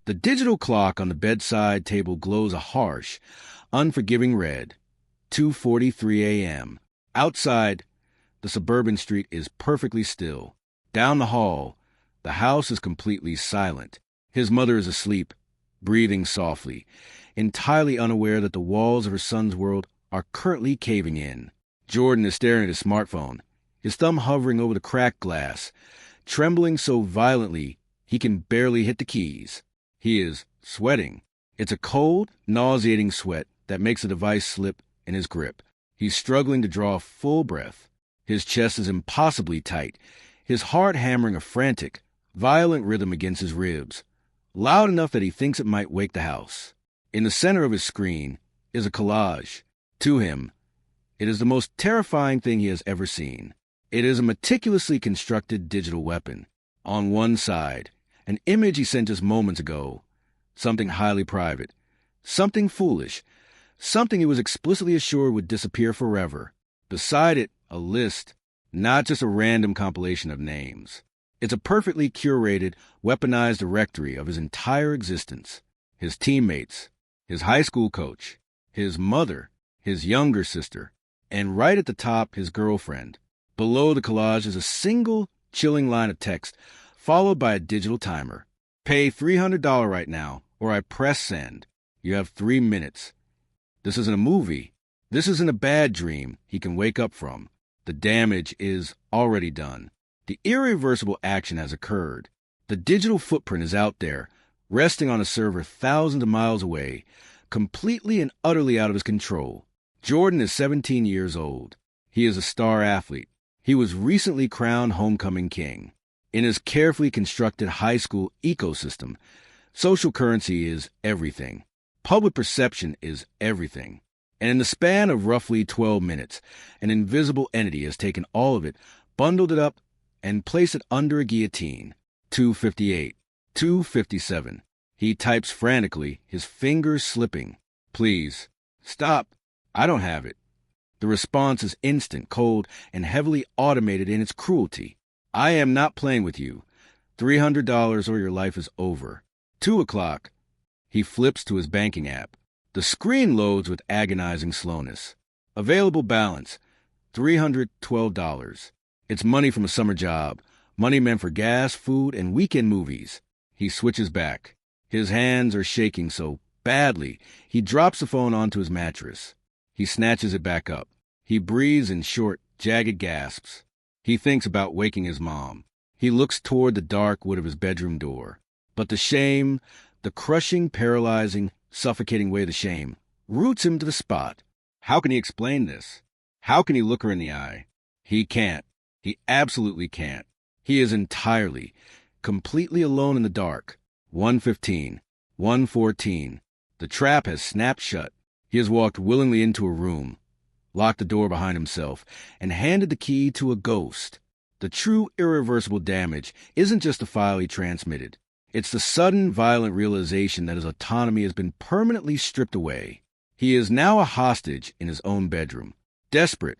The digital clock on the bedside table glows a harsh, unforgiving red. 2:43 a.m. Outside, the suburban street is perfectly still. Down the hall, the house is completely silent. His mother is asleep, breathing softly, entirely unaware that the walls of her son's world are currently caving in. Jordan is staring at his smartphone, his thumb hovering over the cracked glass, trembling so violently he can barely hit the keys. He is sweating. It's a cold, nauseating sweat that makes the device slip in his grip. He's struggling to draw a full breath. His chest is impossibly tight, his heart hammering a frantic, violent rhythm against his ribs, loud enough that he thinks it might wake the house. In the center of his screen is a collage. To him, it is the most terrifying thing he has ever seen. It is a meticulously constructed digital weapon. On one side, an image he sent just moments ago, something highly private, something foolish, something he was explicitly assured would disappear forever. Beside it, a list, not just a random compilation of names. It's a perfectly curated, weaponized directory of his entire existence. His teammates, his high school coach, his mother, his younger sister, and right at the top, his girlfriend. Below the collage is a single, chilling line of text, followed by a digital timer. Pay $300 right now, or I press send. You have 3 minutes. This isn't a movie. This isn't a bad dream he can wake up from. The damage is already done. The irreversible action has occurred. The digital footprint is out there, resting on a server thousands of miles away, completely and utterly out of his control. Jordan is 17 years old. He is a star athlete. He was recently crowned homecoming king. In his carefully constructed high school ecosystem, social currency is everything. Public perception is everything. And in the span of roughly 12 minutes, an invisible entity has taken all of it, bundled it up, and placed it under a guillotine. 2:58. 2:57. He types frantically, his fingers slipping. Please, stop. I don't have it. The response is instant, cold, and heavily automated in its cruelty. I am not playing with you. $300 or your life is over. 2 o'clock. He flips to his banking app. The screen loads with agonizing slowness. Available balance, $312. It's money from a summer job, money meant for gas, food, and weekend movies. He switches back. His hands are shaking so badly, he drops the phone onto his mattress. He snatches it back up. He breathes in short, jagged gasps. He thinks about waking his mom. He looks toward the dark wood of his bedroom door. But the shame, the crushing, paralyzing, suffocating weight of the shame, roots him to the spot. How can he explain this? How can he look her in the eye? He can't. He absolutely can't. He is entirely, completely alone in the dark. 1:15. 1:14. The trap has snapped shut. He has walked willingly into a room, locked the door behind himself, and handed the key to a ghost. The true irreversible damage isn't just the file he transmitted. It's the sudden, violent realization that his autonomy has been permanently stripped away. He is now a hostage in his own bedroom. Desperate,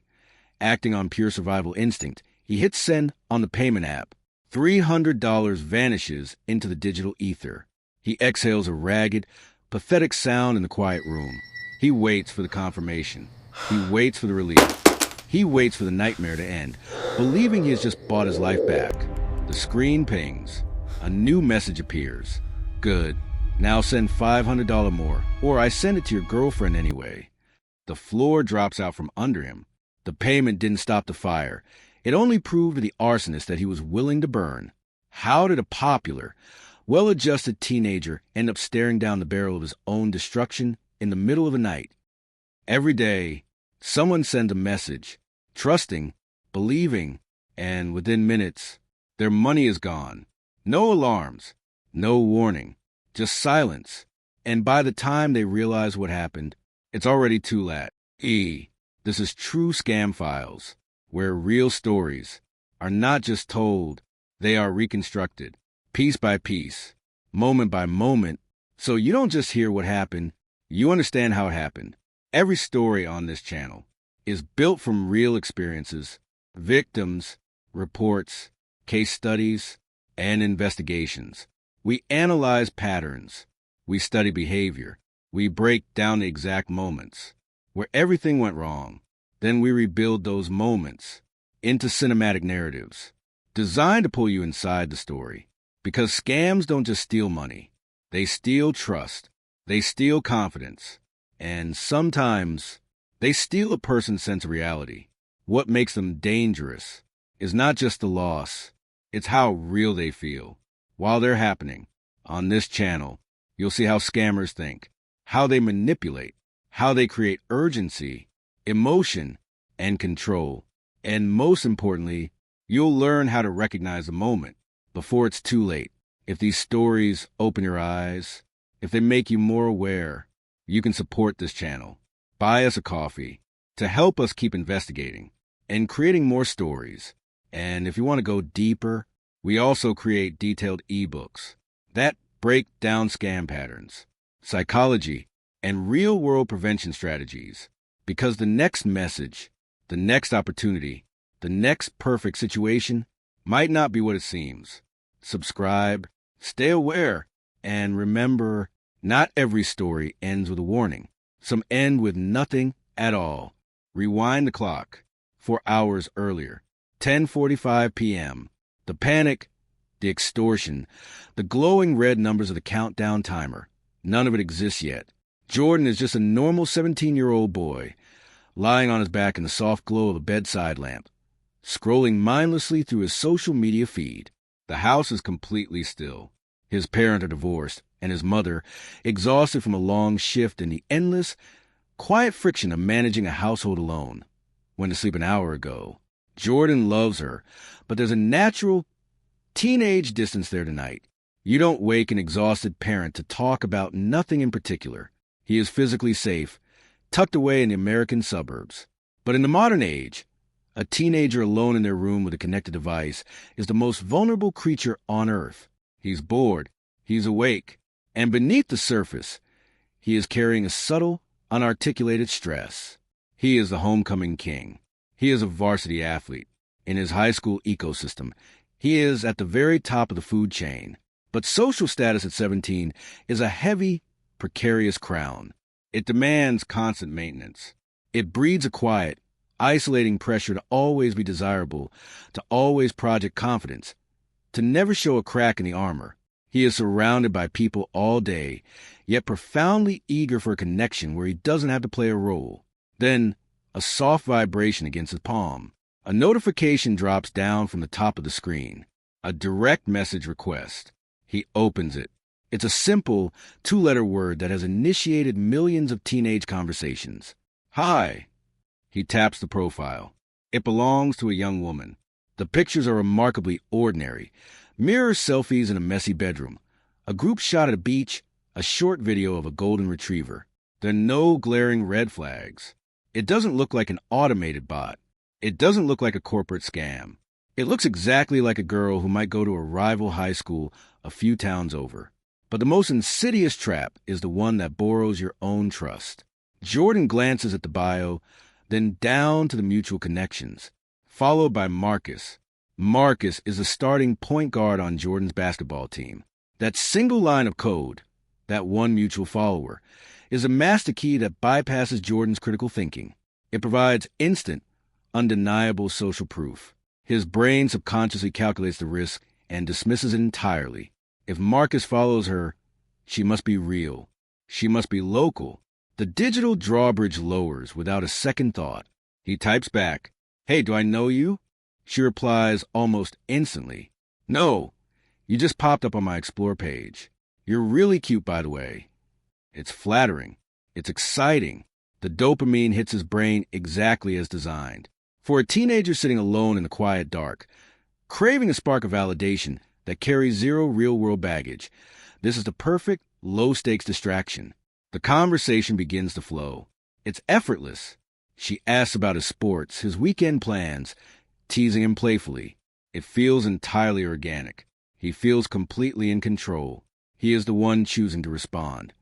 acting on pure survival instinct, he hits send on the payment app. $300 vanishes into the digital ether. He exhales a ragged, pathetic sound in the quiet room. He waits for the confirmation. He waits for the relief. He waits for the nightmare to end, believing he has just bought his life back. The screen pings. A new message appears. Good. Now send $500 more, or I send it to your girlfriend anyway. The floor drops out from under him. The payment didn't stop the fire. It only proved to the arsonist that he was willing to burn. How did a popular, well-adjusted teenager end up staring down the barrel of his own destruction in the middle of the night? Every day, someone sends a message, trusting, believing, and within minutes, their money is gone. No alarms, no warning, just silence. And by the time they realize what happened, it's already too late. This is True Scam Files, where real stories are not just told, they are reconstructed, piece by piece, moment by moment, so you don't just hear what happened, you understand how it happened. Every story on this channel is built from real experiences, victims, reports, case studies, and investigations. We analyze patterns. We study behavior. We break down the exact moments where everything went wrong. Then we rebuild those moments into cinematic narratives designed to pull you inside the story. Because scams don't just steal money. They steal trust. They steal confidence. And sometimes they steal a person's sense of reality. What makes them dangerous is not just the loss. It's how real they feel while they're happening. On this channel, you'll see how scammers think, how they manipulate, how they create urgency, emotion, and control. And most importantly, you'll learn how to recognize the moment before it's too late. If these stories open your eyes, if they make you more aware, you can support this channel. Buy us a coffee to help us keep investigating and creating more stories. And if you want to go deeper, we also create detailed ebooks that break down scam patterns, psychology, and real-world prevention strategies. Because the next message, the next opportunity, the next perfect situation might not be what it seems. Subscribe, stay aware, and remember, not every story ends with a warning. Some end with nothing at all. Rewind the clock 4 hours earlier, 10:45 p.m. The panic, the extortion, the glowing red numbers of the countdown timer. None of it exists yet. Jordan is just a normal 17-year-old boy, lying on his back in the soft glow of a bedside lamp, scrolling mindlessly through his social media feed. The house is completely still. His parents are divorced, and his mother, exhausted from a long shift in the endless, quiet friction of managing a household alone, went to sleep an hour ago. Jordan loves her, but there's a natural teenage distance there tonight. You don't wake an exhausted parent to talk about nothing in particular. He is physically safe, tucked away in the American suburbs. But in the modern age, a teenager alone in their room with a connected device is the most vulnerable creature on earth. He's bored, he's awake, and beneath the surface, he is carrying a subtle, unarticulated stress. He is the homecoming king. He is a varsity athlete. In his high school ecosystem, he is at the very top of the food chain. But social status at 17 is a heavy, precarious crown. It demands constant maintenance. It breeds a quiet, isolating pressure to always be desirable, to always project confidence, to never show a crack in the armor. He is surrounded by people all day, yet profoundly eager for a connection where he doesn't have to play a role. Then, a soft vibration against his palm. A notification drops down from the top of the screen. A direct message request. He opens it. It's a simple, 2-letter word that has initiated millions of teenage conversations. Hi. He taps the profile. It belongs to a young woman. The pictures are remarkably ordinary. Mirror selfies in a messy bedroom. A group shot at a beach. A short video of a golden retriever. There are no glaring red flags. It doesn't look like an automated bot. It doesn't look like a corporate scam. It looks exactly like a girl who might go to a rival high school a few towns over. But the most insidious trap is the one that borrows your own trust. Jordan glances at the bio, then down to the mutual connections, followed by Marcus. Marcus is the starting point guard on Jordan's basketball team. That single line of code, that one mutual follower, is a master key that bypasses Jordan's critical thinking. It provides instant, undeniable social proof. His brain subconsciously calculates the risk and dismisses it entirely. If Marcus follows her, she must be real. She must be local. The digital drawbridge lowers without a second thought. He types back, "Hey, do I know you?" She replies almost instantly, "No, you just popped up on my Explore page. You're really cute, by the way." It's flattering. It's exciting. The dopamine hits his brain exactly as designed. For a teenager sitting alone in the quiet dark, craving a spark of validation that carries zero real-world baggage, this is the perfect, low-stakes distraction. The conversation begins to flow. It's effortless. She asks about his sports, his weekend plans, teasing him playfully. It feels entirely organic. He feels completely in control. He is the one choosing to respond.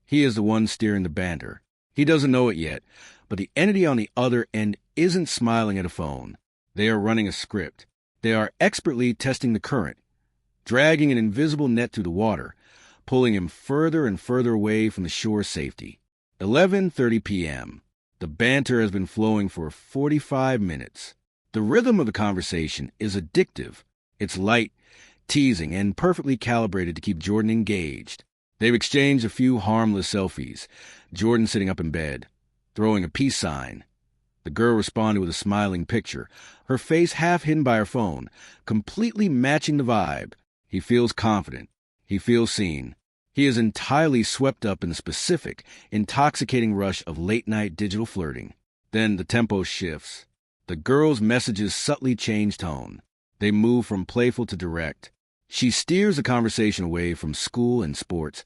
He is the one steering the banter. He doesn't know it yet, but the entity on the other end isn't smiling at a phone. They are running a script. They are expertly testing the current, dragging an invisible net through the water, pulling him further and further away from the shore's safety. 11:30 p.m. The banter has been flowing for 45 minutes. The rhythm of the conversation is addictive. It's light, teasing, and perfectly calibrated to keep Jordan engaged. They've exchanged a few harmless selfies, Jordan sitting up in bed, throwing a peace sign. The girl responded with a smiling picture, her face half hidden by her phone, completely matching the vibe. He feels confident. He feels seen. He is entirely swept up in the specific, intoxicating rush of late-night digital flirting. Then the tempo shifts. The girl's messages subtly change tone. They move from playful to direct. She steers the conversation away from school and sports,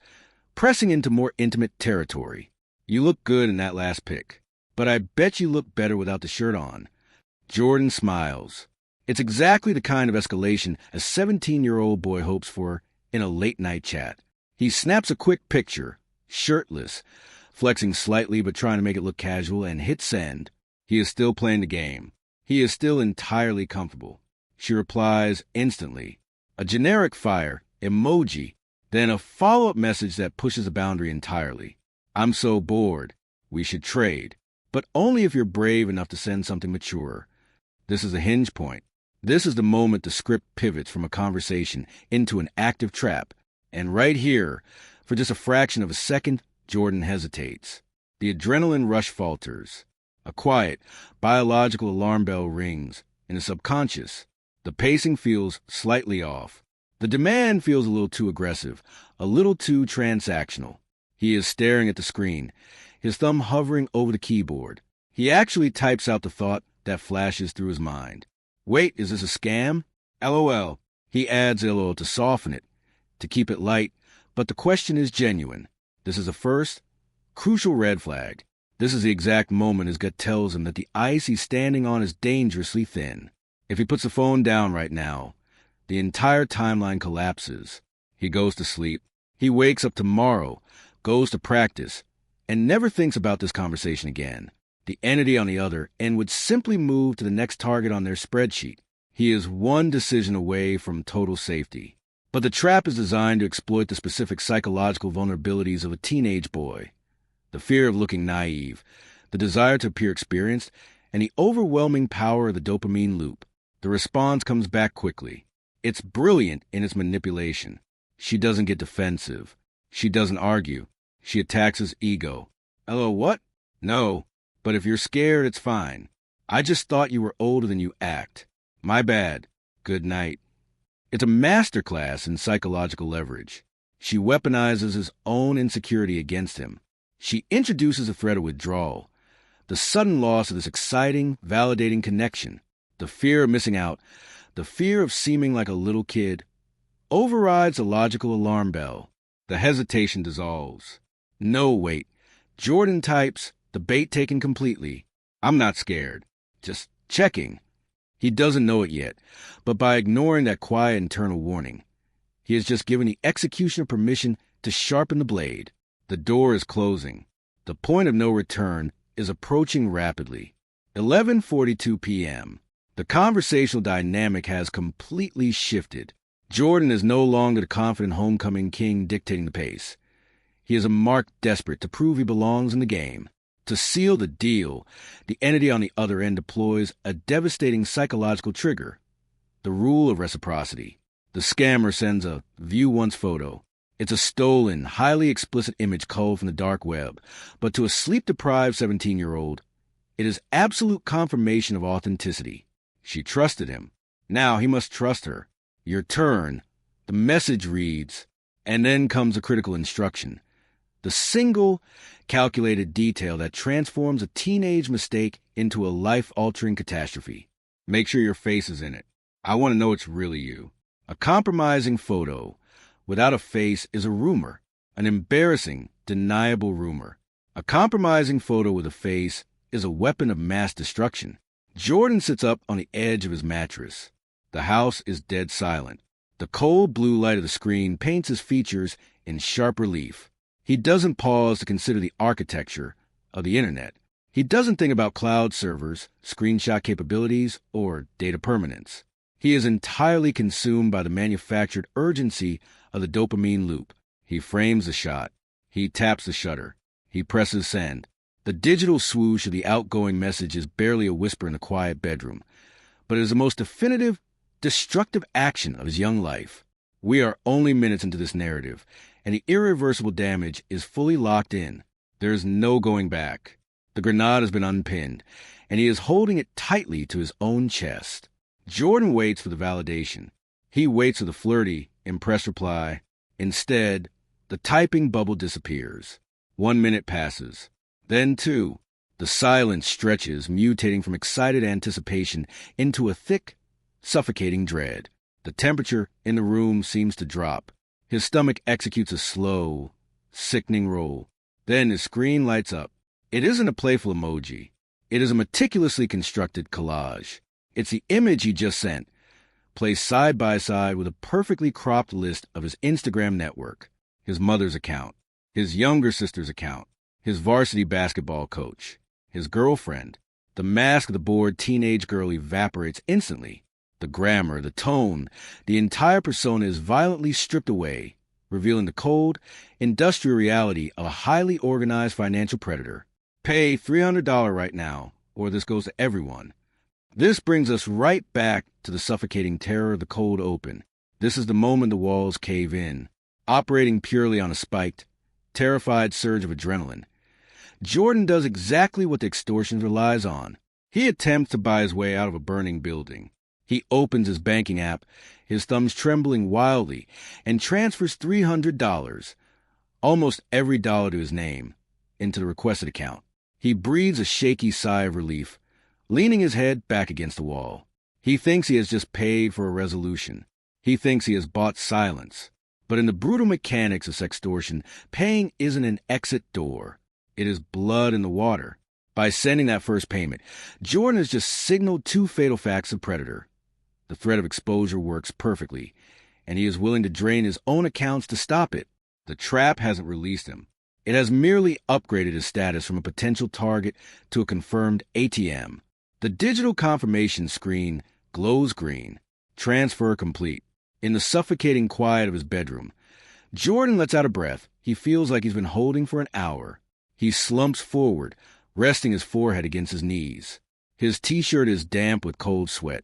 pressing into more intimate territory. You look good in that last pic, but I bet you look better without the shirt on. Jordan smiles. It's exactly the kind of escalation a 17-year-old boy hopes for in a late-night chat. He snaps a quick picture, shirtless, flexing slightly but trying to make it look casual, and hits send. He is still playing the game. He is still entirely comfortable. She replies instantly. A generic fire, emoji, then a follow-up message that pushes a boundary entirely. I'm so bored. We should trade. But only if you're brave enough to send something mature. This is a hinge point. This is the moment the script pivots from a conversation into an active trap. And right here, for just a fraction of a second, Jordan hesitates. The adrenaline rush falters. A quiet, biological alarm bell rings. In the subconscious, the pacing feels slightly off. The demand feels a little too aggressive, a little too transactional. He is staring at the screen, his thumb hovering over the keyboard. He actually types out the thought that flashes through his mind. Wait, is this a scam? LOL. He adds LOL to soften it, to keep it light, but the question is genuine. This is a first, crucial red flag. This is the exact moment his gut tells him that the ice he's standing on is dangerously thin. If he puts the phone down right now, the entire timeline collapses. He goes to sleep. He wakes up tomorrow, goes to practice, and never thinks about this conversation again. The entity on the other end would simply move to the next target on their spreadsheet. He is one decision away from total safety. But the trap is designed to exploit the specific psychological vulnerabilities of a teenage boy. The fear of looking naive, the desire to appear experienced, and the overwhelming power of the dopamine loop. The response comes back quickly. It's brilliant in its manipulation. She doesn't get defensive. She doesn't argue. She attacks his ego. Hello, what? No. But if you're scared, it's fine. I just thought you were older than you act. My bad. Good night. It's a masterclass in psychological leverage. She weaponizes his own insecurity against him. She introduces a threat of withdrawal, the sudden loss of this exciting, validating connection, the fear of missing out, the fear of seeming like a little kid, overrides the logical alarm bell. The hesitation dissolves. No, wait. Jordan types, the bait taken completely. I'm not scared. Just checking. He doesn't know it yet, but by ignoring that quiet internal warning, he has just given the executioner permission to sharpen the blade. The door is closing. The point of no return is approaching rapidly. 11:42 p.m. The conversational dynamic has completely shifted. Jordan is no longer the confident homecoming king dictating the pace. He is a marked desperate to prove he belongs in the game. To seal the deal, the entity on the other end deploys a devastating psychological trigger, the rule of reciprocity. The scammer sends a view once photo. It's a stolen, highly explicit image culled from the dark web, but to a sleep-deprived 17-year-old, it is absolute confirmation of authenticity. She trusted him. Now he must trust her. Your turn. The message reads, and then comes a critical instruction. The single, calculated detail that transforms a teenage mistake into a life-altering catastrophe. Make sure your face is in it. I want to know it's really you. A compromising photo without a face is a rumor, an embarrassing, deniable rumor. A compromising photo with a face is a weapon of mass destruction. Jordan sits up on the edge of his mattress. The house is dead silent. The cold blue light of the screen paints his features in sharp relief. He doesn't pause to consider the architecture of the internet. He doesn't think about cloud servers, screenshot capabilities, or data permanence. He is entirely consumed by the manufactured urgency of the dopamine loop. He frames the shot. He taps the shutter. He presses send. The digital swoosh of the outgoing message is barely a whisper in the quiet bedroom, but it is the most definitive, destructive action of his young life. We are only minutes into this narrative, and the irreversible damage is fully locked in. There is no going back. The grenade has been unpinned, and he is holding it tightly to his own chest. Jordan waits for the validation. He waits for the flirty, impressed reply. Instead, the typing bubble disappears. 1 minute passes. Then 2. The silence stretches, mutating from excited anticipation into a thick, suffocating dread. The temperature in the room seems to drop. His stomach executes a slow, sickening roll. Then his screen lights up. It isn't a playful emoji. It is a meticulously constructed collage. It's the image he just sent, placed side by side with a perfectly cropped list of his Instagram network, his mother's account, his younger sister's account, his varsity basketball coach, his girlfriend. The mask of the bored teenage girl evaporates instantly. The grammar, the tone, the entire persona is violently stripped away, revealing the cold, industrial reality of a highly organized financial predator. Pay $300 right now, or this goes to everyone. This brings us right back to the suffocating terror of the cold open. This is the moment the walls cave in, operating purely on a spiked, terrified surge of adrenaline. Jordan does exactly what the extortion relies on. He attempts to buy his way out of a burning building. He opens his banking app, his thumbs trembling wildly, and transfers $300, almost every dollar to his name, into the requested account. He breathes a shaky sigh of relief, leaning his head back against the wall. He thinks he has just paid for a resolution. He thinks he has bought silence. But in the brutal mechanics of sextortion, paying isn't an exit door. It is blood in the water. By sending that first payment, Jordan has just signaled 2 fatal facts of predator. The threat of exposure works perfectly, and he is willing to drain his own accounts to stop it. The trap hasn't released him. It has merely upgraded his status from a potential target to a confirmed ATM. The digital confirmation screen glows green. Transfer complete. In the suffocating quiet of his bedroom, Jordan lets out a breath he feels like he's been holding for an hour. He slumps forward, resting his forehead against his knees. His t-shirt is damp with cold sweat,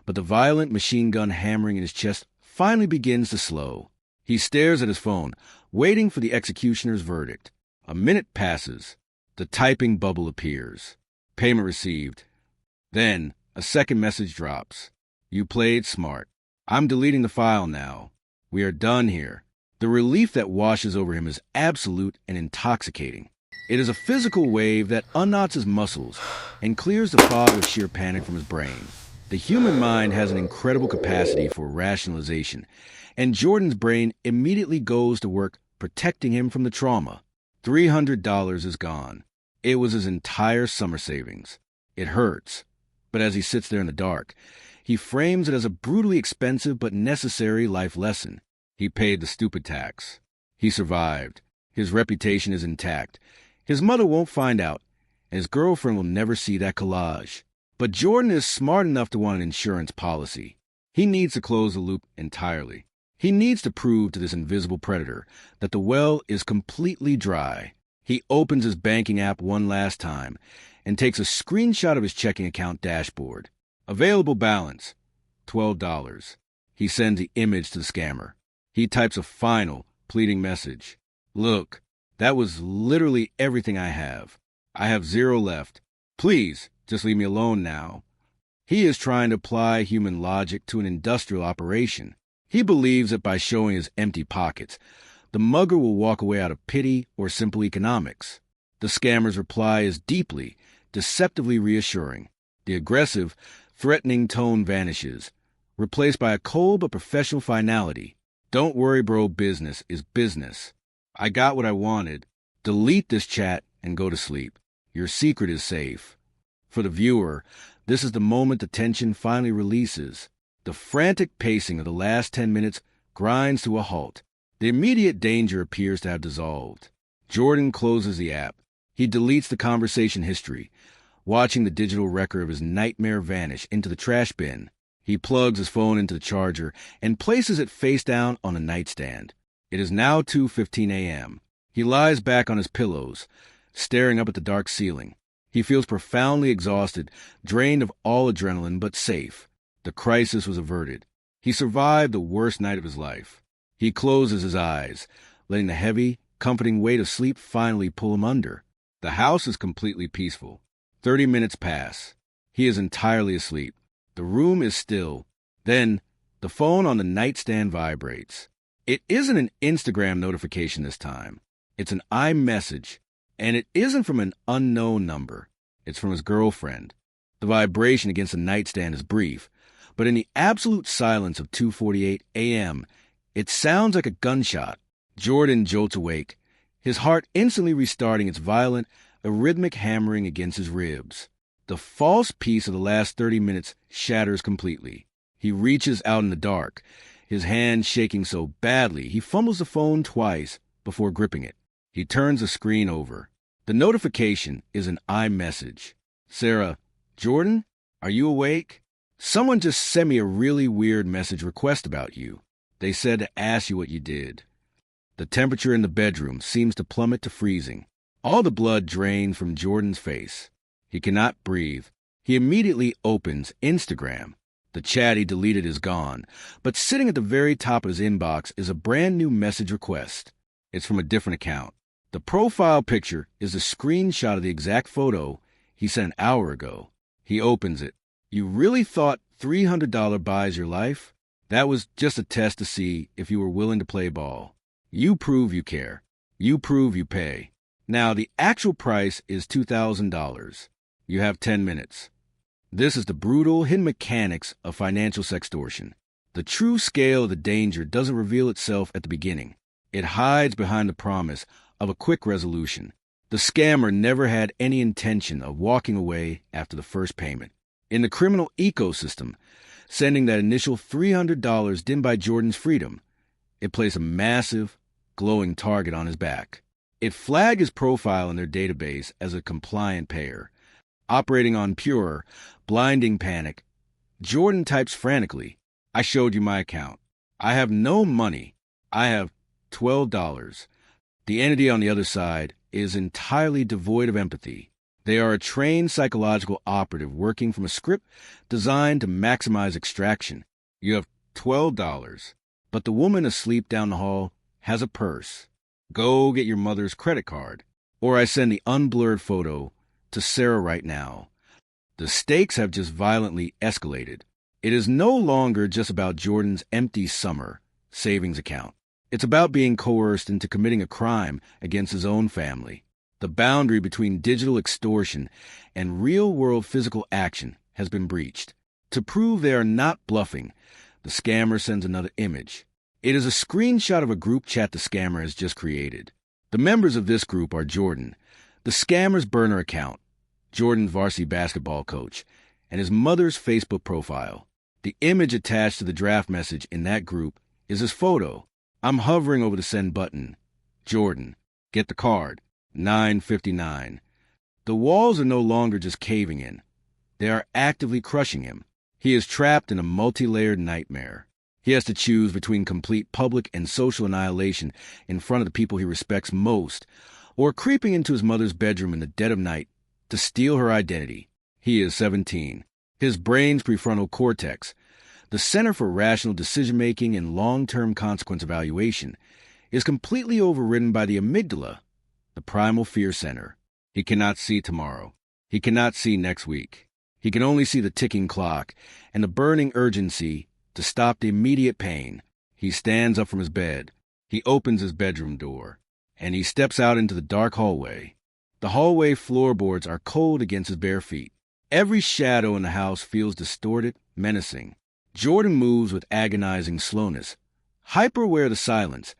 but the violent machine gun hammering in his chest finally begins to slow. He stares at his phone, waiting for the executioner's verdict. A minute passes. The typing bubble appears. Payment received. Then, a second message drops. You played smart. I'm deleting the file now. We are done here. The relief that washes over him is absolute and intoxicating. It is a physical wave that unknots his muscles and clears the fog of sheer panic from his brain. The human mind has an incredible capacity for rationalization, and Jordan's brain immediately goes to work protecting him from the trauma. $300 is gone. It was his entire summer savings. It hurts, but as he sits there in the dark, he frames it as a brutally expensive but necessary life lesson. He paid the stupid tax. He survived. His reputation is intact. His mother won't find out, and his girlfriend will never see that collage. But Jordan is smart enough to want an insurance policy. He needs to close the loop entirely. He needs to prove to this invisible predator that the well is completely dry. He opens his banking app one last time and takes a screenshot of his checking account dashboard. Available balance, $12. He sends the image to the scammer. He types a final, pleading message. Look, that was literally everything I have. I have $0 left. Please, just leave me alone now. He is trying to apply human logic to an industrial operation. He believes that by showing his empty pockets, the mugger will walk away out of pity or simple economics. The scammer's reply is deeply, deceptively reassuring. The aggressive, threatening tone vanishes, replaced by a cold but professional finality. Don't worry, bro, business is business. I got what I wanted. Delete this chat and go to sleep. Your secret is safe. For the viewer, this is the moment the tension finally releases. The frantic pacing of the last 10 minutes grinds to a halt. The immediate danger appears to have dissolved. Jordan closes the app. He deletes the conversation history, watching the digital record of his nightmare vanish into the trash bin. He plugs his phone into the charger and places it face down on a nightstand. It is now 2:15 a.m. He lies back on his pillows, staring up at the dark ceiling. He feels profoundly exhausted, drained of all adrenaline, but safe. The crisis was averted. He survived the worst night of his life. He closes his eyes, letting the heavy, comforting weight of sleep finally pull him under. The house is completely peaceful. 30 minutes pass. He is entirely asleep. The room is still. Then, the phone on the nightstand vibrates. It isn't an Instagram notification this time. It's an iMessage, and it isn't from an unknown number. It's from his girlfriend. The vibration against the nightstand is brief, but in the absolute silence of 2:48 a.m., it sounds like a gunshot. Jordan jolts awake, his heart instantly restarting its violent, arrhythmic hammering against his ribs. The false peace of the last 30 minutes shatters completely. He reaches out in the dark, his hand shaking so badly he fumbles the phone twice before gripping it. He turns the screen over. The notification is an iMessage. Sarah, Jordan, are you awake? Someone just sent me a really weird message request about you. They said to ask you what you did. The temperature in the bedroom seems to plummet to freezing. All the blood drains from Jordan's face. He cannot breathe. He immediately opens Instagram. The chat he deleted is gone, but sitting at the very top of his inbox is a brand new message request. It's from a different account. The profile picture is a screenshot of the exact photo he sent an hour ago. He opens it. You really thought $300 buys your life? That was just a test to see if you were willing to play ball. You prove you care. You prove you pay. Now, the actual price is $2,000. You have 10 minutes. This is the brutal, hidden mechanics of financial sextortion. The true scale of the danger doesn't reveal itself at the beginning. It hides behind the promise of a quick resolution. The scammer never had any intention of walking away after the first payment. In the criminal ecosystem, sending that initial $300 didn't buy Jordan's freedom. It placed a massive, glowing target on his back. It flagged his profile in their database as a compliant payer. Operating on pure, blinding panic, Jordan types frantically, I showed you my account. I have no money. I have $12. The entity on the other side is entirely devoid of empathy. They are a trained psychological operative working from a script designed to maximize extraction. You have $12, but the woman asleep down the hall has a purse. Go get your mother's credit card. Or I send the unblurred photo to Sarah right now. The stakes have just violently escalated. It is no longer just about Jordan's empty summer savings account. It's about being coerced into committing a crime against his own family. The boundary between digital extortion and real-world physical action has been breached. To prove they are not bluffing, the scammer sends another image. It is a screenshot of a group chat the scammer has just created. The members of this group are Jordan, the scammer's burner account, Jordan's varsity basketball coach, and his mother's Facebook profile. The image attached to the draft message in that group is his photo. I'm hovering over the send button. Jordan, get the card. 9:59. The walls are no longer just caving in. They are actively crushing him. He is trapped in a multi-layered nightmare. He has to choose between complete public and social annihilation in front of the people he respects most, or creeping into his mother's bedroom in the dead of night to steal her identity. He is 17. His brain's prefrontal cortex, the center for rational decision-making and long-term consequence evaluation, is completely overridden by the amygdala, the primal fear center. He cannot see tomorrow. He cannot see next week. He can only see the ticking clock and the burning urgency to stop the immediate pain. He stands up from his bed. He opens his bedroom door, and he steps out into the dark hallway. The hallway floorboards are cold against his bare feet. Every shadow in the house feels distorted, menacing. Jordan moves with agonizing slowness, hyper-aware of the silence,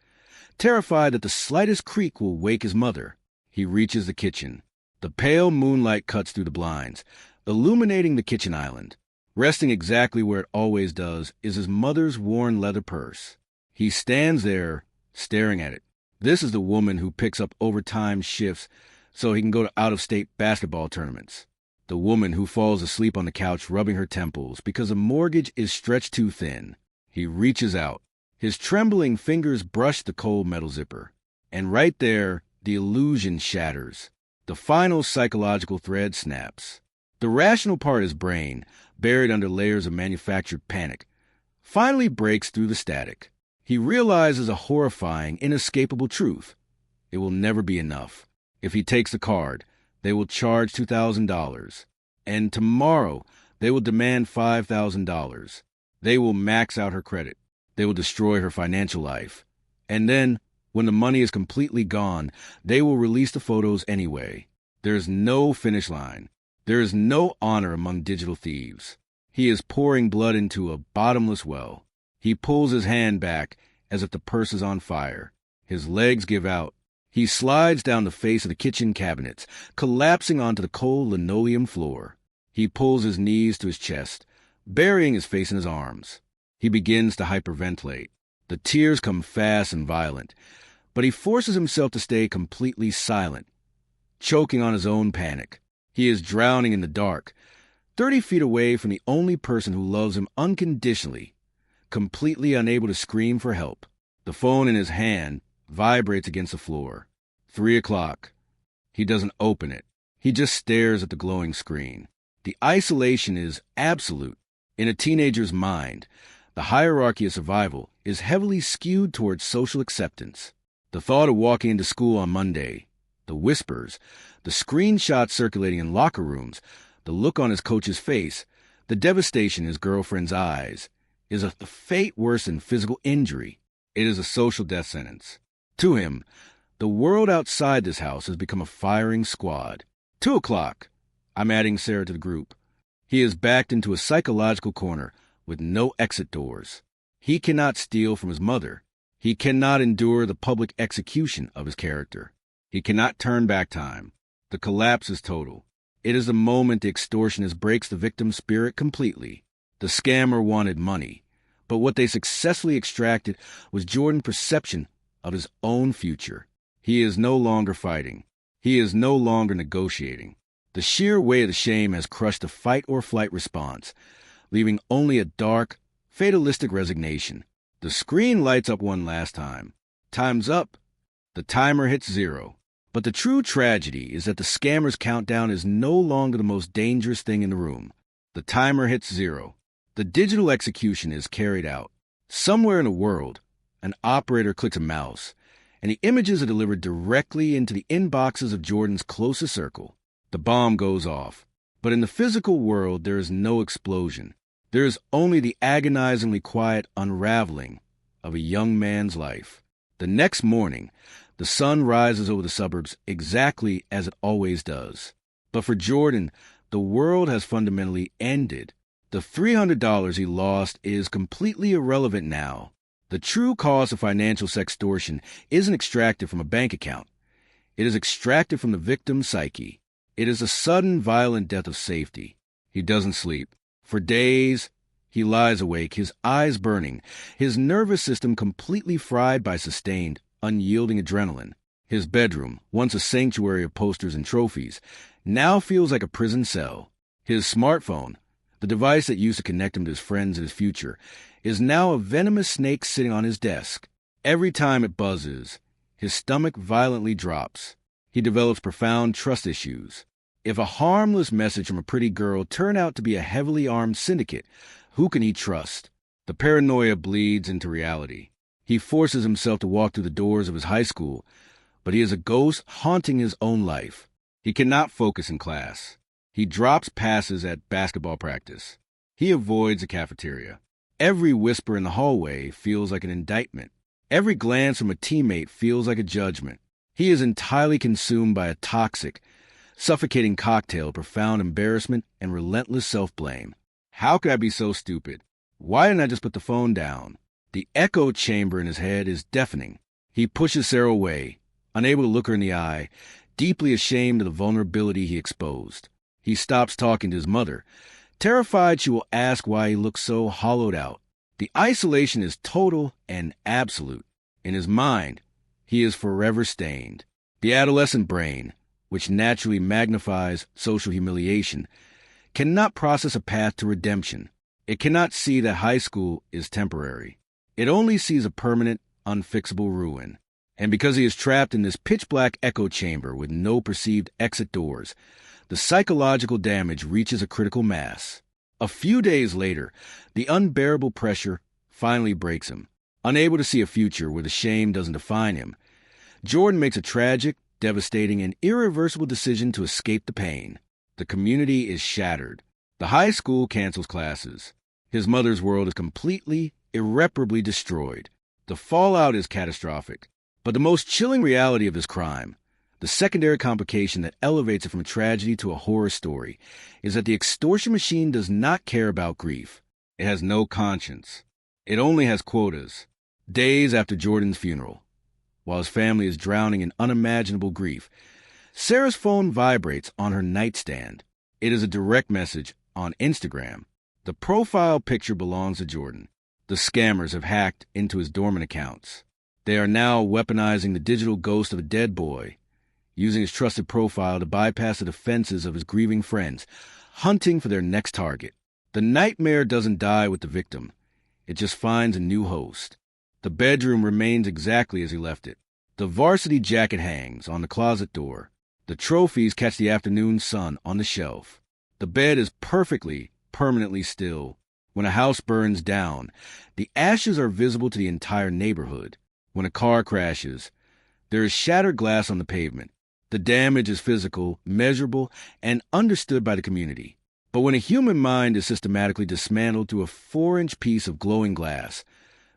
terrified that the slightest creak will wake his mother. He reaches the kitchen. The pale moonlight cuts through the blinds, illuminating the kitchen island. Resting exactly where it always does is his mother's worn leather purse. He stands there, staring at it. This is the woman who picks up overtime shifts so he can go to out-of-state basketball tournaments. The woman who falls asleep on the couch rubbing her temples because a mortgage is stretched too thin. He reaches out. His trembling fingers brush the cold metal zipper. And right there, the illusion shatters. The final psychological thread snaps. The rational part of his brain, buried under layers of manufactured panic, finally breaks through the static. He realizes a horrifying, inescapable truth. It will never be enough. If he takes the card, they will charge $2,000. And tomorrow, they will demand $5,000. They will max out her credit. They will destroy her financial life. And then, when the money is completely gone, they will release the photos anyway. There is no finish line. There is no honor among digital thieves. He is pouring blood into a bottomless well. He pulls his hand back as if the purse is on fire. His legs give out. He slides down the face of the kitchen cabinets, collapsing onto the cold linoleum floor. He pulls his knees to his chest, burying his face in his arms. He begins to hyperventilate. The tears come fast and violent, but he forces himself to stay completely silent, choking on his own panic. He is drowning in the dark, 30 feet away from the only person who loves him unconditionally, completely unable to scream for help. The phone in his hand vibrates against the floor. 3 o'clock. He doesn't open it. He just stares at the glowing screen. The isolation is absolute. In a teenager's mind, the hierarchy of survival is heavily skewed towards social acceptance. The thought of walking into school on Monday, the whispers, the screenshots circulating in locker rooms, the look on his coach's face, the devastation in his girlfriend's eyes, is a fate worse than physical injury. It is a social death sentence. To him, the world outside this house has become a firing squad. 2 o'clock. I'm adding Sarah to the group. He is backed into a psychological corner with no exit doors. He cannot steal from his mother. He cannot endure the public execution of his character. He cannot turn back time. The collapse is total. It is the moment the extortionist breaks the victim's spirit completely. The scammer wanted money, but what they successfully extracted was Jordan's perception of his own future. He is no longer fighting. He is no longer negotiating. The sheer weight of the shame has crushed the fight-or-flight response, leaving only a dark, fatalistic resignation. The screen lights up one last time. Time's up. The timer hits 0. But the true tragedy is that the scammer's countdown is no longer the most dangerous thing in the room. The timer hits 0. The digital execution is carried out. Somewhere in the world, an operator clicks a mouse, and the images are delivered directly into the inboxes of Jordan's closest circle. The bomb goes off. But in the physical world, there is no explosion. There is only the agonizingly quiet unraveling of a young man's life. The next morning, the sun rises over the suburbs exactly as it always does. But for Jordan, the world has fundamentally ended. The $300 he lost is completely irrelevant now. The true cost of financial sextortion isn't extracted from a bank account. It is extracted from the victim's psyche. It is a sudden, violent death of safety. He doesn't sleep. For days, he lies awake, his eyes burning, his nervous system completely fried by sustained, unyielding adrenaline. His bedroom, once a sanctuary of posters and trophies, now feels like a prison cell. His smartphone, the device that used to connect him to his friends and his future, is now a venomous snake sitting on his desk. Every time it buzzes, his stomach violently drops. He develops profound trust issues. If a harmless message from a pretty girl turned out to be a heavily armed syndicate, who can he trust? The paranoia bleeds into reality. He forces himself to walk through the doors of his high school, but he is a ghost haunting his own life. He cannot focus in class. He drops passes at basketball practice. He avoids the cafeteria. Every whisper in the hallway feels like an indictment. Every glance from a teammate feels like a judgment. He is entirely consumed by a toxic, suffocating cocktail of profound embarrassment and relentless self-blame. How could I be so stupid? Why didn't I just put the phone down? The echo chamber in his head is deafening. He pushes Sarah away, unable to look her in the eye, deeply ashamed of the vulnerability he exposed. He stops talking to his mother, terrified she will ask why he looks so hollowed out. The isolation is total and absolute. In his mind, he is forever stained. The adolescent brain, which naturally magnifies social humiliation, cannot process a path to redemption. It cannot see that high school is temporary. It only sees a permanent, unfixable ruin. And because he is trapped in this pitch-black echo chamber with no perceived exit doors, the psychological damage reaches a critical mass. A few days later, the unbearable pressure finally breaks him. Unable to see a future where the shame doesn't define him, Jordan makes a tragic, devastating, and irreversible decision to escape the pain. The community is shattered. The high school cancels classes. His mother's world is completely, irreparably destroyed. The fallout is catastrophic. But the most chilling reality of this crime, the secondary complication that elevates it from a tragedy to a horror story, is that the extortion machine does not care about grief. It has no conscience. It only has quotas. Days after Jordan's funeral, while his family is drowning in unimaginable grief, Sarah's phone vibrates on her nightstand. It is a direct message on Instagram. The profile picture belongs to Jordan. The scammers have hacked into his dormant accounts. They are now weaponizing the digital ghost of a dead boy, using his trusted profile to bypass the defenses of his grieving friends, hunting for their next target. The nightmare doesn't die with the victim. It just finds a new host. The bedroom remains exactly as he left it. The varsity jacket hangs on the closet door. The trophies catch the afternoon sun on the shelf. The bed is perfectly, permanently still. When a house burns down, the ashes are visible to the entire neighborhood. When a car crashes, there is shattered glass on the pavement. The damage is physical, measurable, and understood by the community. But when a human mind is systematically dismantled to a 4-inch piece of glowing glass,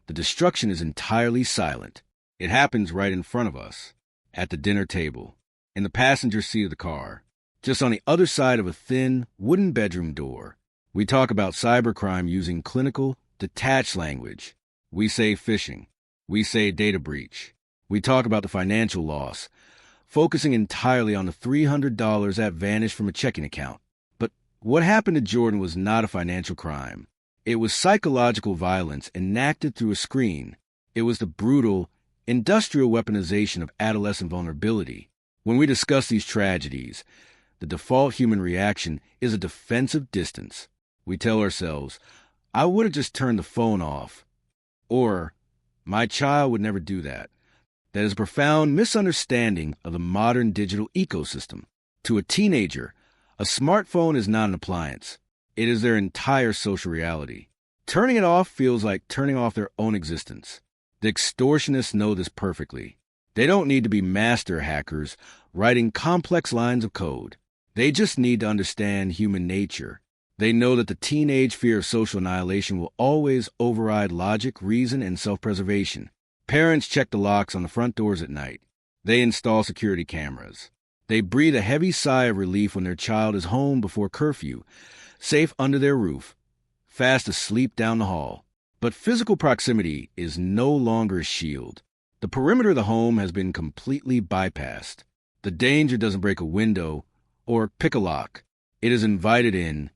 the destruction is entirely silent. It happens right in front of us, at the dinner table, in the passenger seat of the car, just on the other side of a thin, wooden bedroom door. We talk about cybercrime using clinical, detached language. We say phishing. We say data breach. We talk about the financial loss, focusing entirely on the $300 that vanished from a checking account. But what happened to Jordan was not a financial crime. It was psychological violence enacted through a screen. It was the brutal, industrial weaponization of adolescent vulnerability. When we discuss these tragedies, the default human reaction is a defensive distance. We tell ourselves, I would have just turned the phone off. Or, my child would never do that. That is a profound misunderstanding of the modern digital ecosystem. To a teenager, a smartphone is not an appliance. It is their entire social reality. Turning it off feels like turning off their own existence. The extortionists know this perfectly. They don't need to be master hackers writing complex lines of code. They just need to understand human nature. They know that the teenage fear of social annihilation will always override logic, reason, and self-preservation. Parents check the locks on the front doors at night. They install security cameras. They breathe a heavy sigh of relief when their child is home before curfew, safe under their roof, fast asleep down the hall. But physical proximity is no longer a shield. The perimeter of the home has been completely bypassed. The danger doesn't break a window or pick a lock. It is invited in,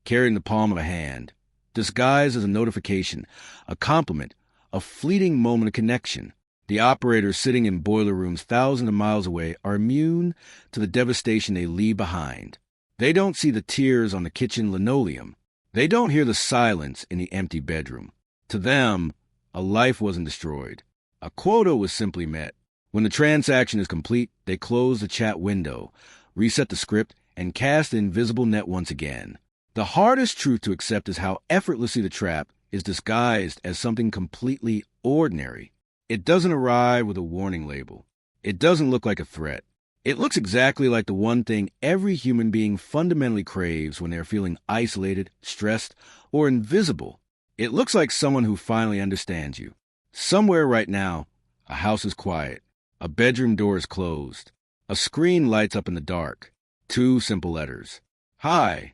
carrying the palm of a hand, disguised as a notification, a compliment, a fleeting moment of connection. The operators sitting in boiler rooms thousands of miles away are immune to the devastation they leave behind. They don't see the tears on the kitchen linoleum. They don't hear the silence in the empty bedroom. To them, a life wasn't destroyed. A quota was simply met. When the transaction is complete, they close the chat window, reset the script, and cast the invisible net once again. The hardest truth to accept is how effortlessly the trap is disguised as something completely ordinary. It doesn't arrive with a warning label. It doesn't look like a threat. It looks exactly like the one thing every human being fundamentally craves when they're feeling isolated, stressed, or invisible. It looks like someone who finally understands you. Somewhere right now, a house is quiet. A bedroom door is closed. A screen lights up in the dark. 2 simple letters. Hi.